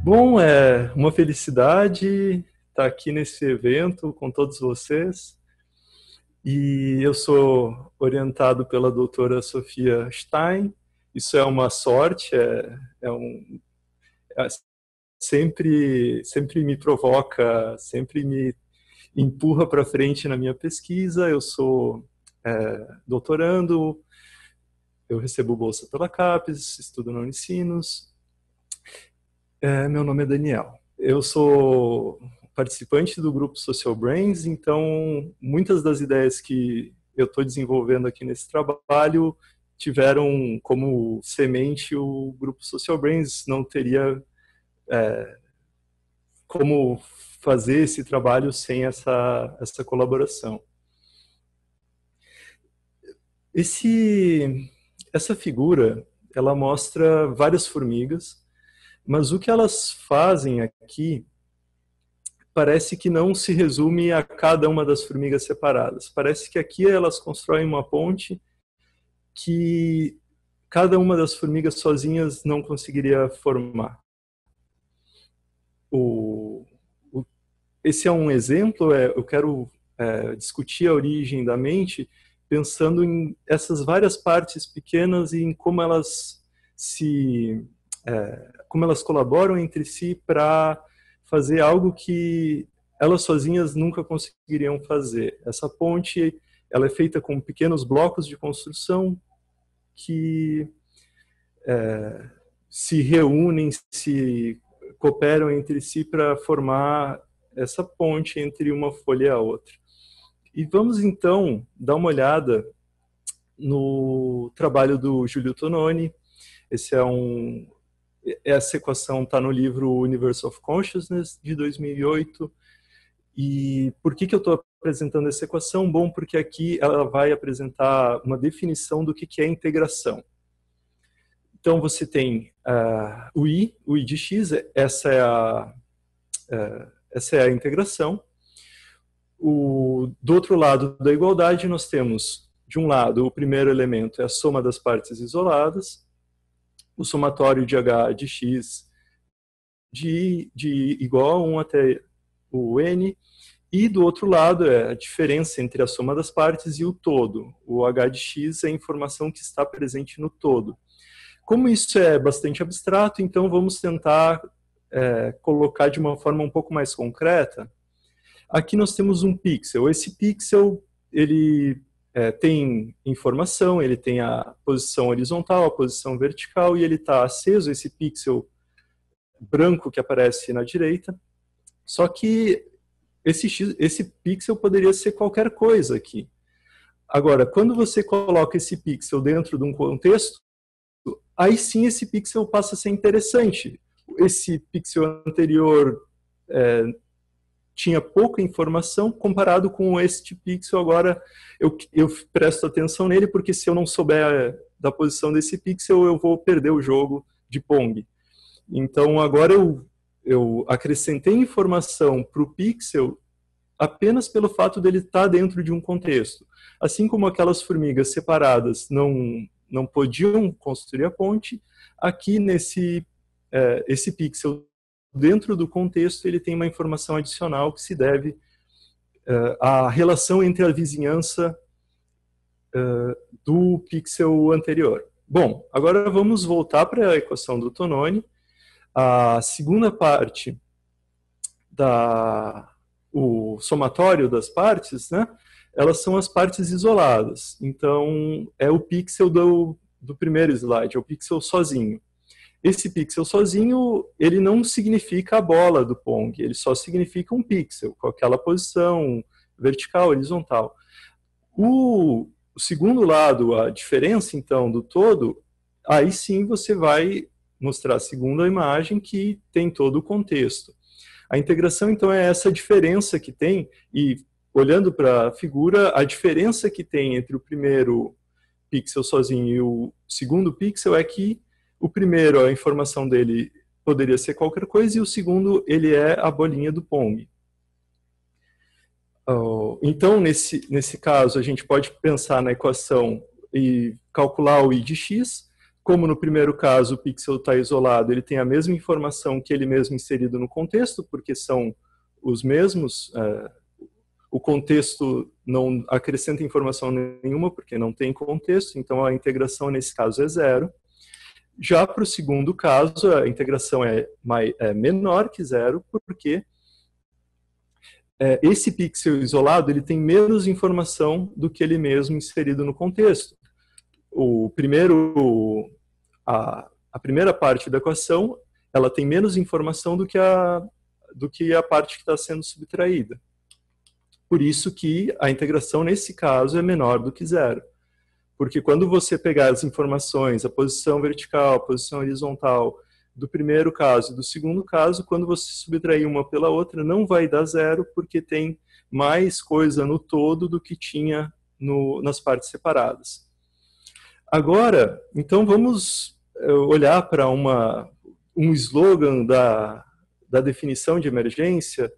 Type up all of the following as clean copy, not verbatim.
Bom, é uma felicidade estar aqui nesse evento com todos vocês. E eu sou orientado pela doutora Sofia Stein. Isso é uma sorte, é sempre me provoca, sempre me empurra para frente na minha pesquisa. Eu sou doutorando, eu recebo bolsa pela CAPES, estudo na Unicinos. Meu nome é Daniel. Eu sou participante do grupo Social Brains, então muitas das ideias que eu estou desenvolvendo aqui nesse trabalho tiveram como semente o grupo Social Brains. Não teria como fazer esse trabalho sem essa colaboração. Essa figura, ela mostra várias formigas, mas o que elas fazem aqui parece que não se resume a cada uma das formigas separadas. Parece que aqui elas constroem uma ponte que cada uma das formigas sozinhas não conseguiria formar. Esse é um exemplo. Eu quero discutir a origem da mente pensando em essas várias partes pequenas e em como elas como elas colaboram entre si para fazer algo que elas sozinhas nunca conseguiriam fazer. Essa ponte, ela é feita com pequenos blocos de construção que se reúnem, se cooperam entre si para formar essa ponte entre uma folha e a outra. E vamos então dar uma olhada no trabalho do Giulio Tononi. Essa equação está no livro Universe of Consciousness, de 2008. E por que eu estou apresentando essa equação? Bom, porque aqui ela vai apresentar uma definição do que é integração. Então, você tem o I de x, essa é a integração. Do outro lado da igualdade, nós temos, de um lado, o primeiro elemento é a soma das partes isoladas, o somatório de h de x de igual a 1 até o n, e do outro lado é a diferença entre a soma das partes e o todo. O h de x é a informação que está presente no todo. Como isso é bastante abstrato, então vamos tentar colocar de uma forma um pouco mais concreta. Aqui nós temos um pixel. Esse pixel, ele tem informação, ele tem a posição horizontal, a posição vertical, e ele está aceso, esse pixel branco que aparece na direita. Só que esse pixel poderia ser qualquer coisa aqui. Agora, quando você coloca esse pixel dentro de um contexto, aí sim esse pixel passa a ser interessante. Esse pixel anterior tinha pouca informação comparado com este pixel. Agora eu presto atenção nele, porque se eu não souber da posição desse pixel, eu vou perder o jogo de Pong. Então agora eu acrescentei informação para o pixel apenas pelo fato dele estar dentro de um contexto. Assim como aquelas formigas separadas não podiam construir a ponte, aqui esse pixel dentro do contexto, ele tem uma informação adicional que se deve à relação entre a vizinhança do pixel anterior. Bom, agora vamos voltar para a equação do Tononi. A segunda parte, o somatório das partes, né, elas são as partes isoladas. Então, é o pixel do primeiro slide, é o pixel sozinho. Esse pixel sozinho, ele não significa a bola do Pong, ele só significa um pixel, com aquela posição vertical, horizontal. O segundo lado, a diferença, então, do todo, aí sim você vai mostrar a segunda imagem que tem todo o contexto. A integração, então, é essa diferença que tem, e olhando para a figura, a diferença que tem entre o primeiro pixel sozinho e o segundo pixel é que o primeiro, a informação dele poderia ser qualquer coisa, e o segundo, ele é a bolinha do Pong. Então, nesse caso, a gente pode pensar na equação e calcular o I de x como no primeiro caso o pixel está isolado, ele tem a mesma informação que ele mesmo inserido no contexto, porque são os mesmos, o contexto não acrescenta informação nenhuma, porque não tem contexto, então a integração nesse caso é zero. Já para o segundo caso, a integração é menor que zero, porque esse pixel isolado ele tem menos informação do que ele mesmo inserido no contexto. A primeira parte da equação, ela tem menos informação do que a parte que está sendo subtraída. Por isso que a integração nesse caso é menor do que zero. Porque quando você pegar as informações, a posição vertical, a posição horizontal, do primeiro caso e do segundo caso, quando você subtrair uma pela outra, não vai dar zero, porque tem mais coisa no todo do que tinha nas partes separadas. Agora, então vamos olhar para um slogan da definição de emergência.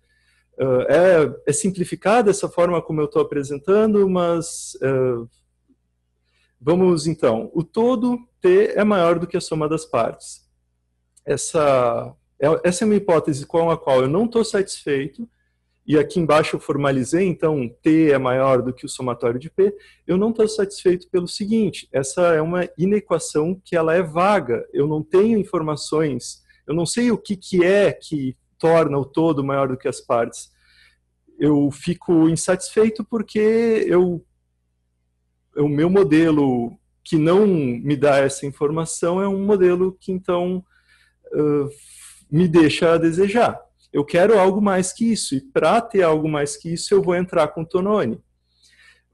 É simplificada essa forma como eu estou apresentando, mas vamos então. O todo T é maior do que a soma das partes. Essa é uma hipótese com a qual eu não estou satisfeito, e aqui embaixo eu formalizei, então T é maior do que o somatório de P. Eu não estou satisfeito pelo seguinte: essa é uma inequação que ela é vaga, eu não tenho informações, eu não sei o que é que torna o todo maior do que as partes. Eu fico insatisfeito porque o meu modelo que não me dá essa informação é um modelo que então me deixa a desejar. Eu quero algo mais que isso, e para ter algo mais que isso eu vou entrar com Tononi.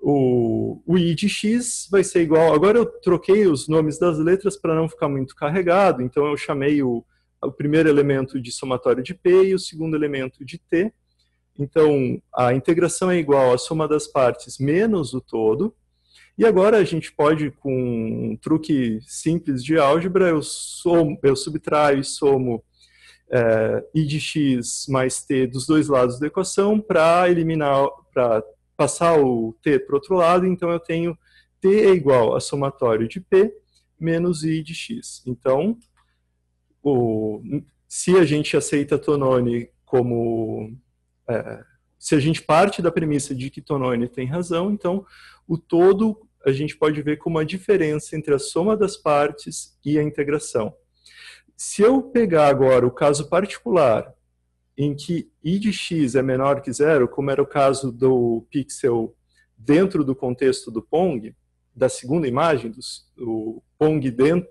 O I de X vai ser igual, agora eu troquei os nomes das letras para não ficar muito carregado, então eu chamei o primeiro elemento de somatório de P e o segundo elemento de T. Então a integração é igual à soma das partes menos o todo. E agora a gente pode, com um truque simples de álgebra, eu subtraio e somo I de x mais t dos dois lados da equação para passar o t para o outro lado. Então eu tenho t é igual a somatório de p menos I de x. Então, se a gente aceita Tononi como... se a gente parte da premissa de que Tononi tem razão, então o todo a gente pode ver como a diferença entre a soma das partes e a integração. Se eu pegar agora o caso particular em que I de x é menor que zero, como era o caso do pixel dentro do contexto do Pong, da segunda imagem, do Pong dentro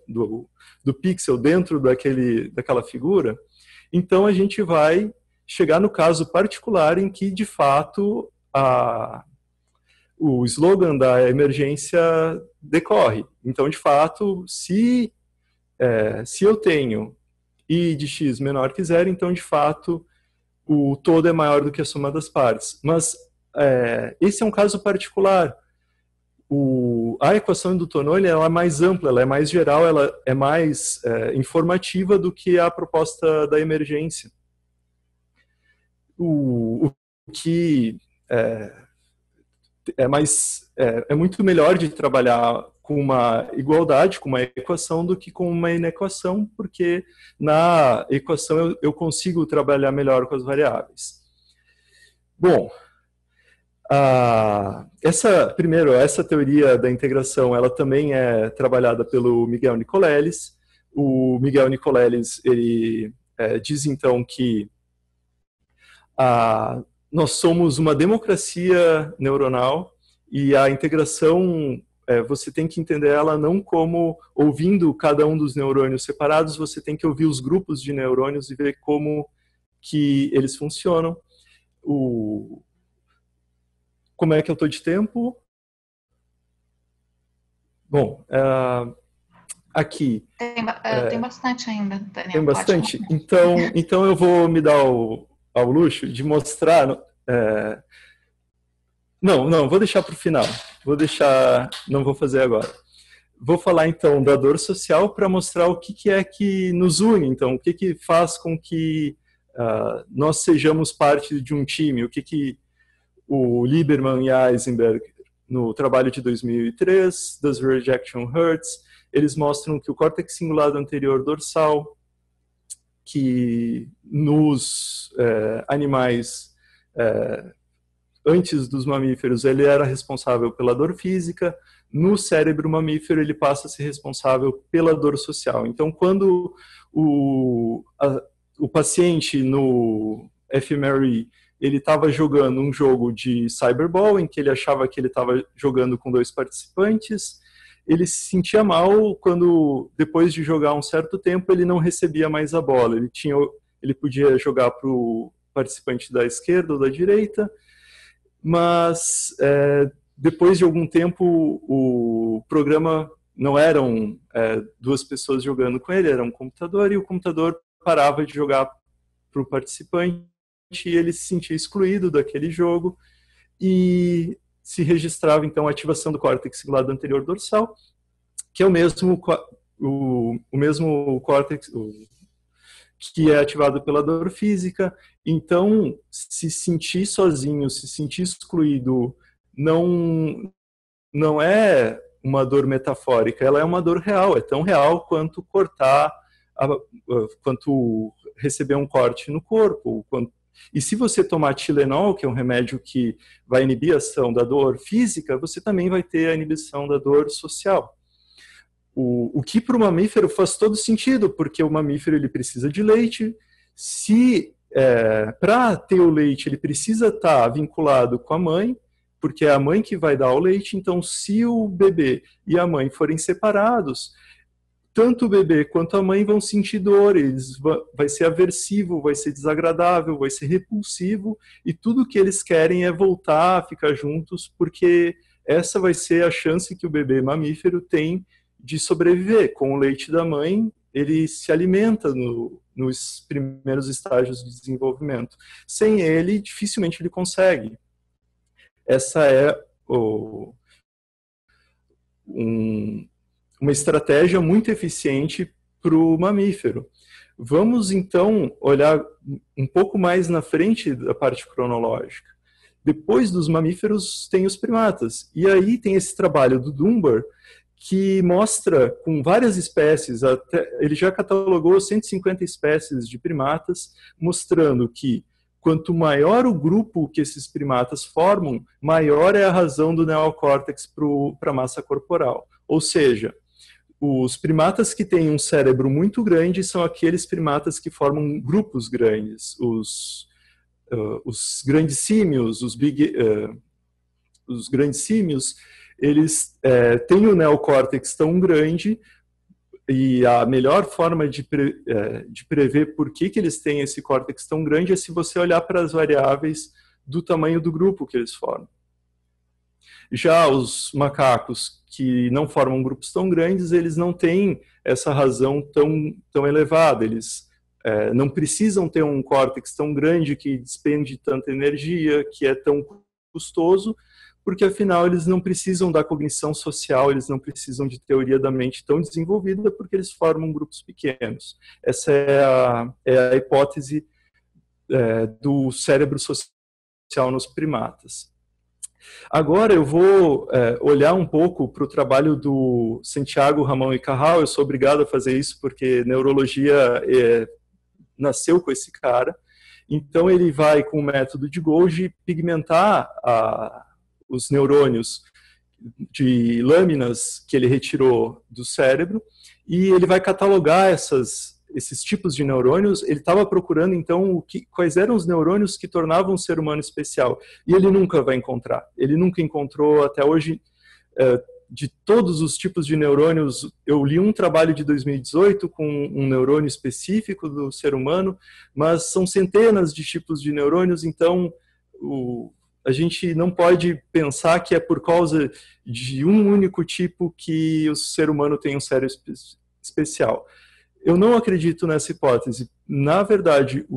do pixel dentro daquela figura, então a gente vai chegar no caso particular em que, de fato, o slogan da emergência decorre. Então, de fato, se eu tenho I de x menor que zero, então, de fato, o todo é maior do que a soma das partes. Mas esse é um caso particular. A equação do Tononi ela é mais ampla, ela é mais geral, ela é mais informativa do que a proposta da emergência. O que é muito melhor de trabalhar com uma igualdade, com uma equação, do que com uma inequação, porque na equação eu consigo trabalhar melhor com as variáveis. Bom, essa teoria da integração ela também é trabalhada pelo Miguel Nicolelis. O Miguel Nicolelis ele diz então que nós somos uma democracia neuronal e a integração, você tem que entender ela não como ouvindo cada um dos neurônios separados, você tem que ouvir os grupos de neurônios e ver como que eles funcionam. Como é que eu estou de tempo? Bom, aqui... Tem bastante ainda, Daniel. Tem bastante? Então eu vou me dar ao luxo de mostrar... Não, vou deixar para o final. Não vou fazer agora. Vou falar então da dor social para mostrar o que é que nos une, então, o que faz com que nós sejamos parte de um time, o que o Lieberman e Eisenberg, no trabalho de 2003, Does Rejection Hurts, eles mostram que o córtex cingulado anterior dorsal, que nos animais antes dos mamíferos ele era responsável pela dor física, no cérebro mamífero ele passa a ser responsável pela dor social. Então, quando o paciente no fMRI ele estava jogando um jogo de cyberball, em que ele achava que ele estava jogando com 2 participantes, ele se sentia mal quando, depois de jogar um certo tempo, ele não recebia mais a bola. Ele podia jogar para o participante da esquerda ou da direita, mas depois de algum tempo o programa não eram 2 pessoas jogando com ele, era um computador, e o computador parava de jogar para o participante e ele se sentia excluído daquele jogo e se registrava então a ativação do córtex cingulado anterior dorsal, que é o mesmo córtex que é ativado pela dor física. Então, se sentir sozinho, se sentir excluído, não é uma dor metafórica, ela é uma dor real, é tão real quanto quanto receber um corte no corpo. E se você tomar Tilenol, que é um remédio que vai inibir a ação da dor física, você também vai ter a inibição da dor social. O que para o mamífero faz todo sentido, porque o mamífero ele precisa de leite. Se para ter o leite ele precisa estar vinculado com a mãe, porque é a mãe que vai dar o leite. Então, se o bebê e a mãe forem separados, tanto o bebê quanto a mãe vão sentir dor, vai ser aversivo, vai ser desagradável, vai ser repulsivo, e tudo que eles querem é voltar a ficar juntos, porque essa vai ser a chance que o bebê mamífero tem de sobreviver. Com o leite da mãe, ele se alimenta nos primeiros estágios de desenvolvimento. Sem ele, dificilmente ele consegue. Essa é uma estratégia muito eficiente para o mamífero. Vamos, então, olhar um pouco mais na frente da parte cronológica. Depois dos mamíferos, tem os primatas. E aí tem esse trabalho do Dunbar, que mostra com várias espécies, ele já catalogou 150 espécies de primatas, mostrando que quanto maior o grupo que esses primatas formam, maior é a razão do neocórtex para a massa corporal. Ou seja, os primatas que têm um cérebro muito grande são aqueles primatas que formam grupos grandes. Os grandes símios, os grandes símios, eles têm o neocórtex tão grande, e a melhor forma de prever por que eles têm esse córtex tão grande é se você olhar para as variáveis do tamanho do grupo que eles formam. Já os macacos que não formam grupos tão grandes, eles não têm essa razão tão elevada, eles não precisam ter um córtex tão grande que despende tanta energia, que é tão custoso, porque afinal eles não precisam da cognição social, eles não precisam de teoria da mente tão desenvolvida, porque eles formam grupos pequenos. Essa é a hipótese do cérebro social nos primatas. Agora eu vou olhar um pouco para o trabalho do Santiago Ramón y Cajal. Eu sou obrigado a fazer isso porque neurologia nasceu com esse cara. Então ele vai, com o método de Golgi, pigmentar os neurônios de lâminas que ele retirou do cérebro, e ele vai catalogar esses tipos de neurônios. Ele estava procurando, então, quais eram os neurônios que tornavam o ser humano especial, e ele nunca vai encontrar. Ele nunca encontrou, até hoje, de todos os tipos de neurônios. Eu li um trabalho de 2018 com um neurônio específico do ser humano, mas são centenas de tipos de neurônios, então a gente não pode pensar que é por causa de um único tipo que o ser humano tem um cérebro especial. Eu não acredito nessa hipótese. Na verdade,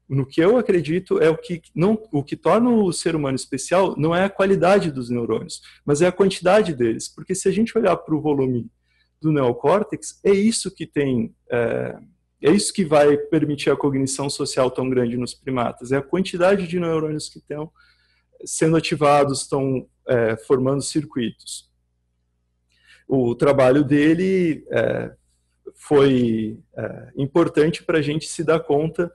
no que eu acredito é o que torna o ser humano especial não é a qualidade dos neurônios, mas é a quantidade deles. Porque se a gente olhar para o volume do neocórtex, é isso que vai permitir a cognição social tão grande nos primatas. É a quantidade de neurônios que estão sendo ativados, estão formando circuitos. o trabalho dele foi importante para a gente se dar conta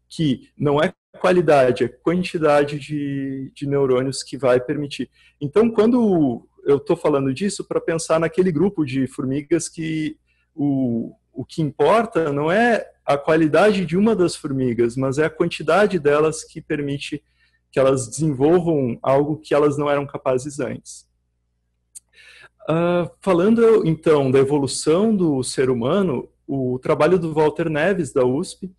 que não é qualidade, é quantidade de neurônios que vai permitir. Então, quando eu estou falando disso, para pensar naquele grupo de formigas que o que importa não é a qualidade de uma das formigas, mas é a quantidade delas que permite que elas desenvolvam algo que elas não eram capazes antes. Falando, então, da evolução do ser humano, o trabalho do Walter Neves, da USP,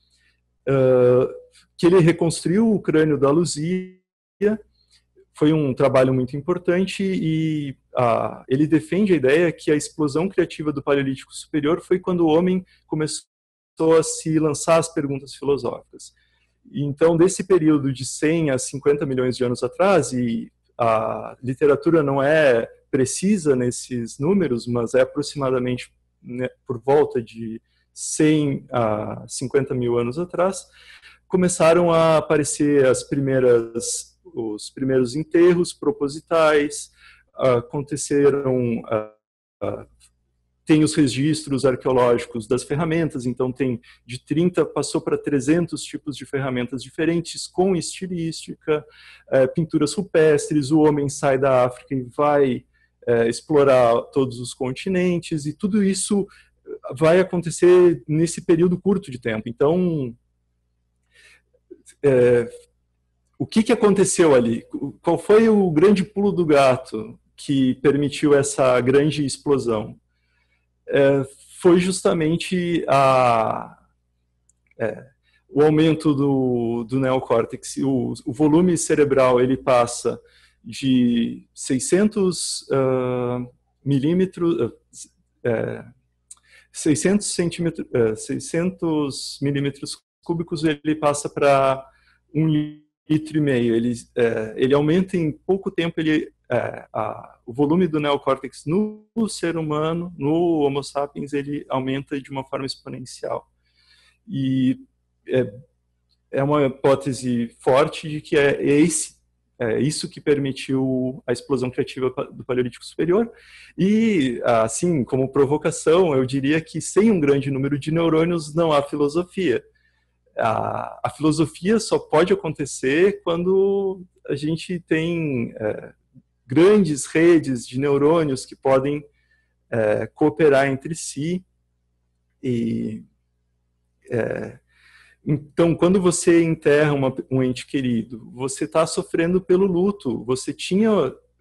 que ele reconstruiu o crânio da Luzia, foi um trabalho muito importante e ele defende a ideia que a explosão criativa do Paleolítico Superior foi quando o homem começou a se lançar as perguntas filosóficas. Então, desse período de 100 a 50 milhões de anos atrás, e a literatura não é precisa nesses números, mas é aproximadamente, né, por volta de 100 a 50 mil anos atrás, começaram a aparecer os primeiros enterros propositais, aconteceram, tem os registros arqueológicos das ferramentas, então tem de 30, passou para 300 tipos de ferramentas diferentes, com estilística, pinturas rupestres, o homem sai da África e vai explorar todos os continentes, e tudo isso vai acontecer nesse período curto de tempo. Então, o que aconteceu ali? Qual foi o grande pulo do gato que permitiu essa grande explosão? Foi justamente o aumento do neocórtex. O volume cerebral ele passa de 600 milímetros, 600 milímetros cúbicos, ele passa para 1,5 litro. Ele aumenta em pouco tempo. O volume do neocórtex no ser humano, no Homo sapiens, ele aumenta de uma forma exponencial. E é uma hipótese forte de que é isso que permitiu a explosão criativa do Paleolítico Superior. E, assim, como provocação, eu diria que sem um grande número de neurônios não há filosofia. A filosofia só pode acontecer quando a gente tem grandes redes de neurônios que podem cooperar entre si. Então, quando você enterra um ente querido, você está sofrendo pelo luto. Você tinha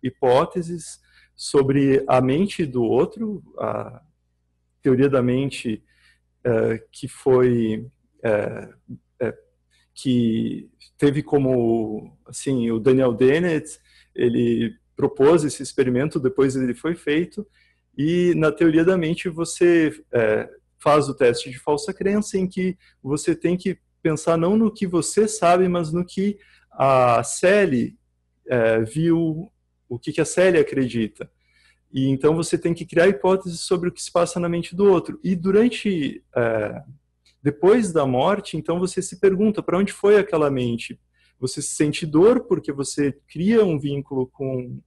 hipóteses sobre a mente do outro, a teoria da mente que foi... que teve como, assim, o Daniel Dennett, ele propôs esse experimento, depois ele foi feito, e na teoria da mente você faz o teste de falsa crença, em que você tem que pensar não no que você sabe, mas no que a Sally viu, o que a Sally acredita. E então você tem que criar hipóteses sobre o que se passa na mente do outro. E depois da morte, então você se pergunta para onde foi aquela mente. Você sente dor porque você cria um vínculo com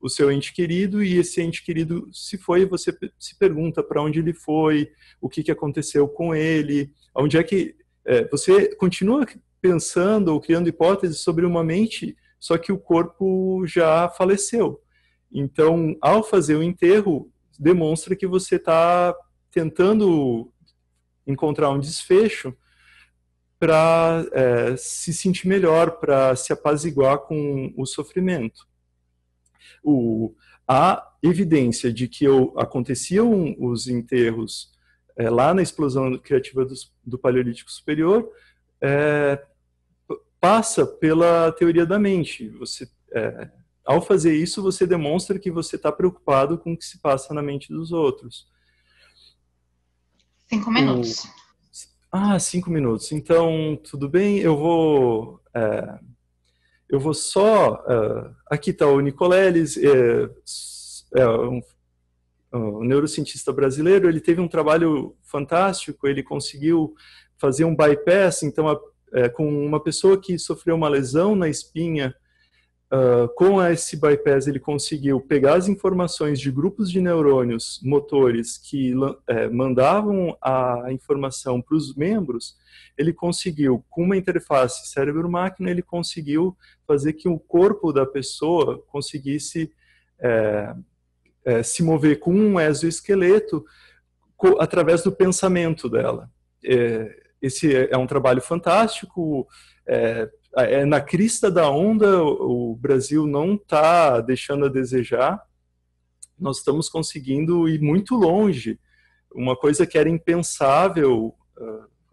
o seu ente querido, e esse ente querido se foi, e você se pergunta para onde ele foi, o que aconteceu com ele, onde é que... você continua pensando ou criando hipóteses sobre uma mente, só que o corpo já faleceu. Então, ao fazer o enterro, demonstra que você está tentando encontrar um desfecho para se sentir melhor, para se apaziguar com o sofrimento. A evidência de que aconteciam os enterros lá na explosão criativa do Paleolítico Superior passa pela teoria da mente. Ao fazer isso, você demonstra que você está preocupado com o que se passa na mente dos outros. 5 minutos. 5 minutos. Então, tudo bem, eu vou só... aqui está o Nicoleles, um neurocientista brasileiro. Ele teve um trabalho fantástico, ele conseguiu fazer um bypass, então, com uma pessoa que sofreu uma lesão na espinha, Com esse bypass, ele conseguiu pegar as informações de grupos de neurônios motores que mandavam a informação para os membros. Ele conseguiu, com uma interface cérebro-máquina, ele conseguiu fazer que o corpo da pessoa conseguisse se mover com um exoesqueleto através do pensamento dela. Esse é um trabalho fantástico. Na crista da onda, o Brasil não está deixando a desejar. Nós estamos conseguindo ir muito longe. Uma coisa que era impensável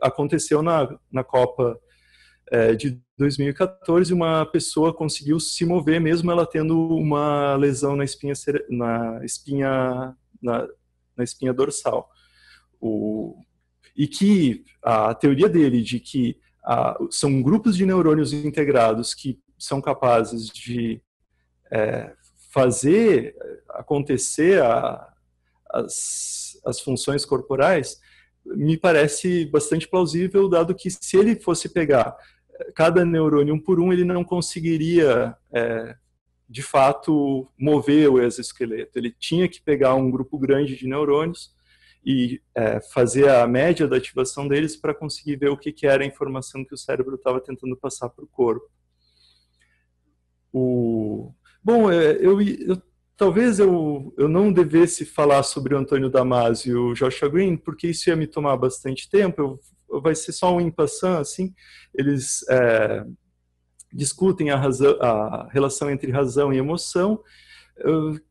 aconteceu na Copa de 2014. Uma pessoa conseguiu se mover, mesmo ela tendo uma lesão na espinha dorsal. E que a teoria dele de que são grupos de neurônios integrados que são capazes de fazer acontecer as funções corporais, me parece bastante plausível, dado que se ele fosse pegar cada neurônio um por um, ele não conseguiria, de fato, mover o exoesqueleto. Ele tinha que pegar um grupo grande de neurônios e fazer a média da ativação deles para conseguir ver o que era a informação que o cérebro estava tentando passar para o corpo. Bom, talvez eu não devesse falar sobre o Antônio Damasio e o Joshua Greene, porque isso ia me tomar bastante tempo. Vai ser só um in passant, assim. Eles discutem a relação entre razão e emoção,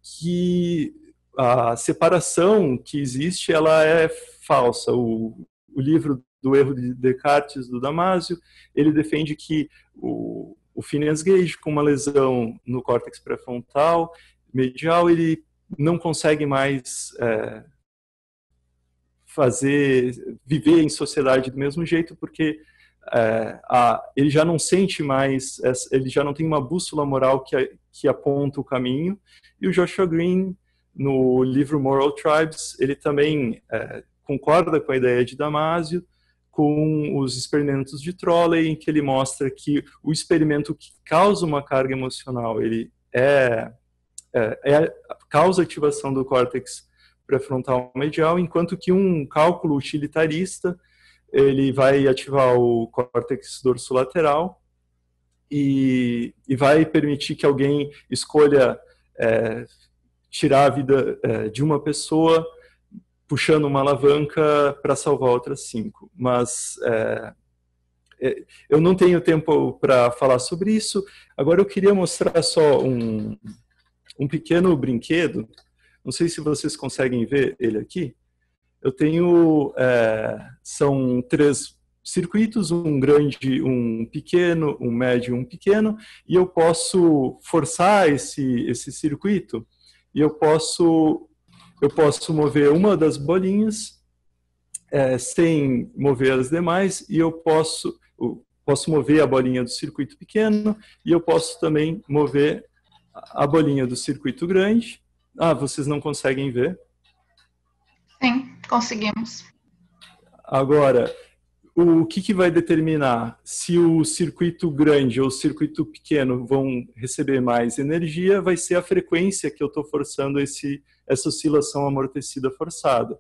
que a separação que existe, ela é falsa. O livro do erro de Descartes, do Damasio, ele defende que o Phineas Gage, com uma lesão no córtex pré-frontal medial, ele não consegue mais viver em sociedade do mesmo jeito, porque ele já não sente mais, ele já não tem uma bússola moral que aponta o caminho. E o Joshua Greene, no livro Moral Tribes, ele também concorda com a ideia de Damasio, com os experimentos de Trolley, em que ele mostra que o experimento que causa uma carga emocional, ele causa ativação do córtex pré-frontal medial, enquanto que um cálculo utilitarista, ele vai ativar o córtex dorsolateral e vai permitir que alguém escolha tirar a vida de uma pessoa puxando uma alavanca para salvar outras 5. Mas eu não tenho tempo para falar sobre isso. Agora eu queria mostrar só um pequeno brinquedo. Não sei se vocês conseguem ver ele aqui. Eu tenho, são 3 circuitos, um grande, um pequeno, um médio e um pequeno, e eu posso forçar esse circuito, e eu posso mover uma das bolinhas sem mover as demais, e eu posso mover a bolinha do circuito pequeno, e eu posso também mover a bolinha do circuito grande. Vocês não conseguem ver? Sim, conseguimos. Agora, o que vai determinar se o circuito grande ou o circuito pequeno vão receber mais energia vai ser a frequência que eu estou forçando essa oscilação amortecida forçada.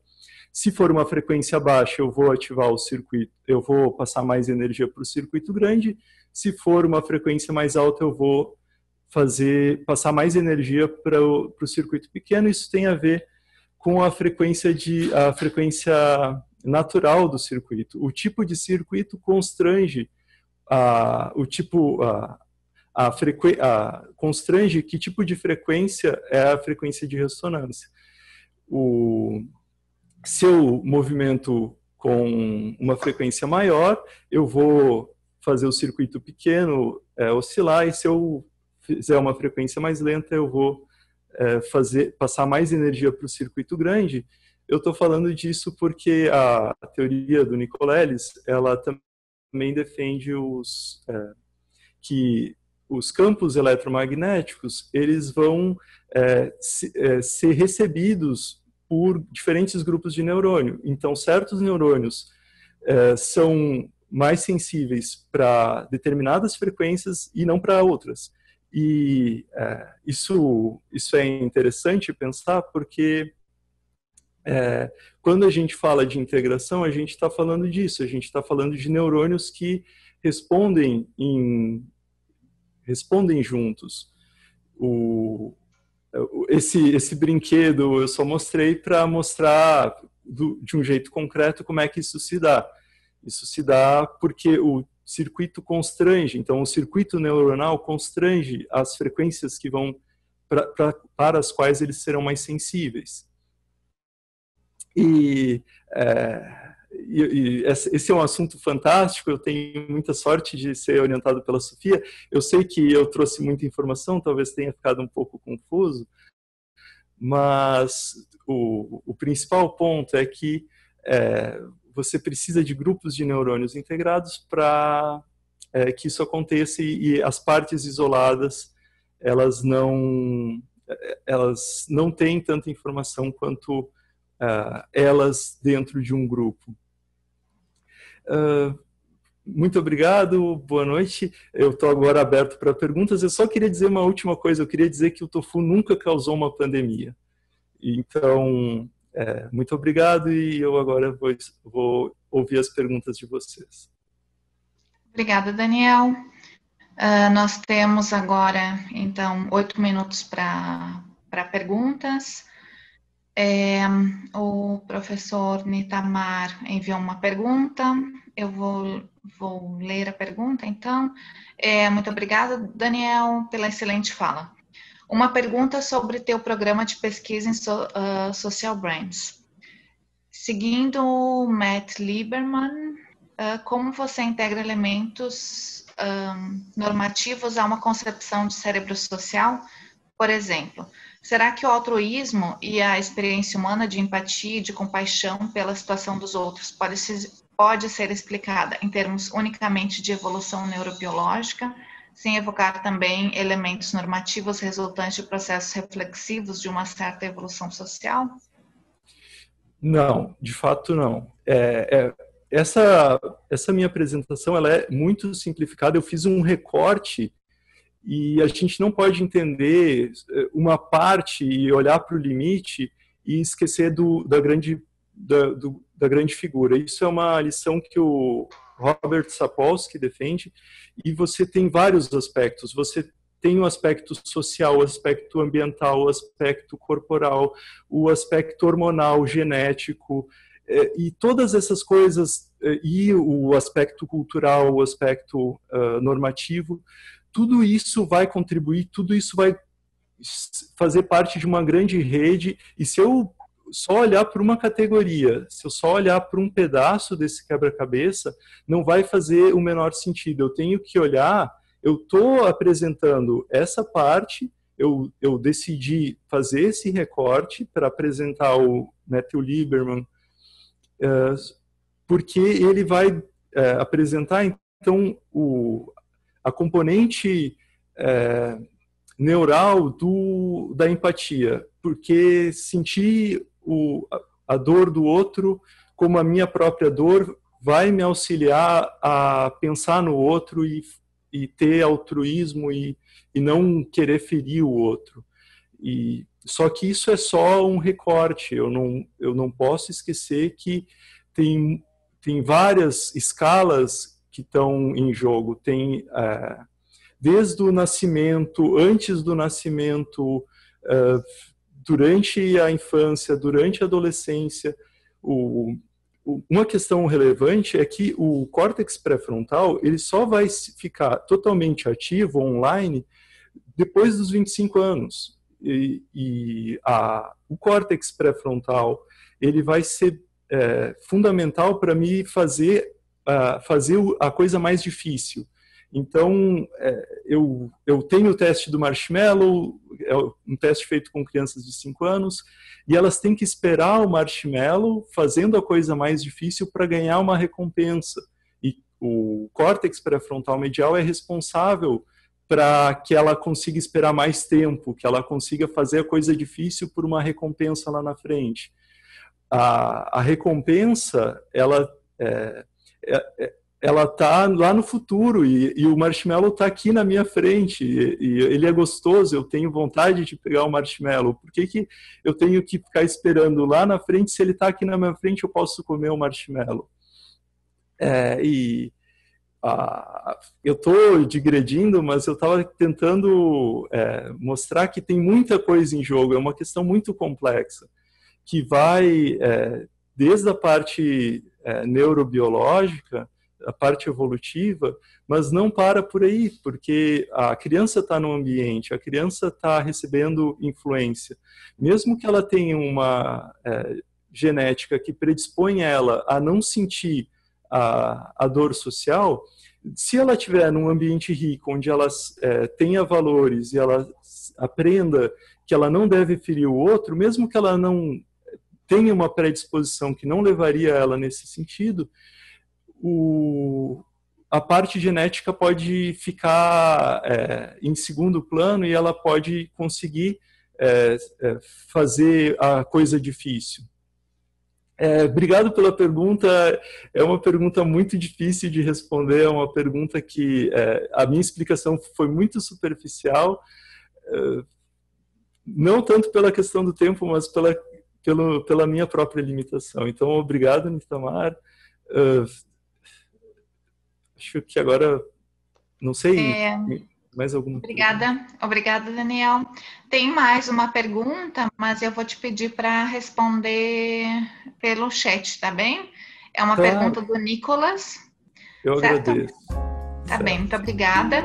Se for uma frequência baixa, eu vou ativar o circuito, eu vou passar mais energia para o circuito grande. Se for uma frequência mais alta, eu vou passar mais energia para o circuito pequeno. Isso tem a ver com a frequência natural do circuito. O tipo de circuito constrange constrange que tipo de frequência é a frequência de ressonância. Se eu movimento com uma frequência maior, eu vou fazer o circuito pequeno oscilar, e se eu fizer uma frequência mais lenta, eu vou passar mais energia para o circuito grande. Eu estou falando disso porque a teoria do Nicolelis, ela também defende que os campos eletromagnéticos, eles vão ser recebidos por diferentes grupos de neurônio. Então, certos neurônios são mais sensíveis para determinadas frequências e não para outras. E isso é interessante pensar porque quando a gente fala de integração, a gente está falando disso, a gente está falando de neurônios que respondem juntos. Esse brinquedo eu só mostrei para mostrar de um jeito concreto como é que isso se dá. Isso se dá porque o circuito constrange, então o circuito neuronal constrange as frequências que vão para as quais eles serão mais sensíveis. E esse é um assunto fantástico, eu tenho muita sorte de ser orientado pela Sofia. Eu sei que eu trouxe muita informação, talvez tenha ficado um pouco confuso, mas o principal ponto é que você precisa de grupos de neurônios integrados para que isso aconteça, e as partes isoladas elas não têm tanta informação quanto elas dentro de um grupo. Muito obrigado, boa noite. Eu estou agora aberto para perguntas. Eu só queria dizer uma última coisa. Eu queria dizer que o tofu nunca causou uma pandemia. Então, muito obrigado, e eu agora vou ouvir as perguntas de vocês. Obrigada, Daniel. Nós temos agora, então, 8 minutos para perguntas. O professor Nitamar enviou uma pergunta. Eu vou ler a pergunta, então. Muito obrigada, Daniel, pela excelente fala. Uma pergunta sobre teu programa de pesquisa em Social Brains. Seguindo o Matt Lieberman, como você integra elementos normativos a uma concepção de cérebro social? Por exemplo, será que o altruísmo e a experiência humana de empatia e de compaixão pela situação dos outros pode ser explicada em termos unicamente de evolução neurobiológica, sem evocar também elementos normativos resultantes de processos reflexivos de uma certa evolução social? Não, de fato não. Essa minha apresentação ela é muito simplificada. Eu fiz um recorte e a gente não pode entender uma parte e olhar para o limite e esquecer da grande figura. Isso é uma lição que o Robert Sapolsky defende, e você tem vários aspectos. Você tem o aspecto social, o aspecto ambiental, o aspecto corporal, o aspecto hormonal, genético, e todas essas coisas, e o aspecto cultural, o aspecto normativo, tudo isso vai contribuir, tudo isso vai fazer parte de uma grande rede. E se eu só olhar para uma categoria, se eu só olhar para um pedaço desse quebra-cabeça, não vai fazer o menor sentido. Eu tenho que olhar, eu estou apresentando essa parte, eu decidi fazer esse recorte para apresentar o Matthew Lieberman, porque ele vai apresentar, então, a componente neural da empatia, porque sentir a dor do outro como a minha própria dor vai me auxiliar a pensar no outro e ter altruísmo e não querer ferir o outro. Só que isso é só um recorte. Eu não posso esquecer que tem várias escalas que estão em jogo. Tem desde o nascimento, antes do nascimento, durante a infância, durante a adolescência. Uma questão relevante é que o córtex pré-frontal ele só vai ficar totalmente ativo, online, depois dos 25 anos. O córtex pré-frontal ele vai ser fundamental para me fazer a coisa mais difícil. Então, eu tenho o teste do marshmallow, é um teste feito com crianças de 5 anos, e elas têm que esperar o marshmallow fazendo a coisa mais difícil para ganhar uma recompensa. E o córtex pré-frontal medial é responsável para que ela consiga esperar mais tempo, que ela consiga fazer a coisa difícil por uma recompensa lá na frente. A recompensa, ela ela tá lá no futuro e o marshmallow tá aqui na minha frente e ele é gostoso, eu tenho vontade de pegar o marshmallow. Por que que eu tenho que ficar esperando lá na frente se ele tá aqui na minha frente eu posso comer o marshmallow? Eu estou digredindo, mas eu estava tentando mostrar que tem muita coisa em jogo, é uma questão muito complexa, que vai desde a parte neurobiológica, a parte evolutiva, mas não para por aí, porque a criança está no ambiente, a criança está recebendo influência. Mesmo que ela tenha uma genética que predispõe ela a não sentir a dor social, se ela estiver num ambiente rico, onde ela tenha valores e ela aprenda que ela não deve ferir o outro, mesmo que ela não tenha uma predisposição que não levaria ela nesse sentido, a parte genética pode ficar em segundo plano e ela pode conseguir fazer a coisa difícil. Obrigado pela pergunta. É uma pergunta muito difícil de responder, é uma pergunta que a minha explicação foi muito superficial, não tanto pela questão do tempo, mas pela minha própria limitação. Então, obrigado, Nitamar. Acho que agora, não sei, mais alguma pergunta? Obrigada, Daniel. Tem mais uma pergunta, mas eu vou te pedir para responder pelo chat, tá bem? É uma pergunta do Nicolas. Eu agradeço. Tá bem, muito obrigada.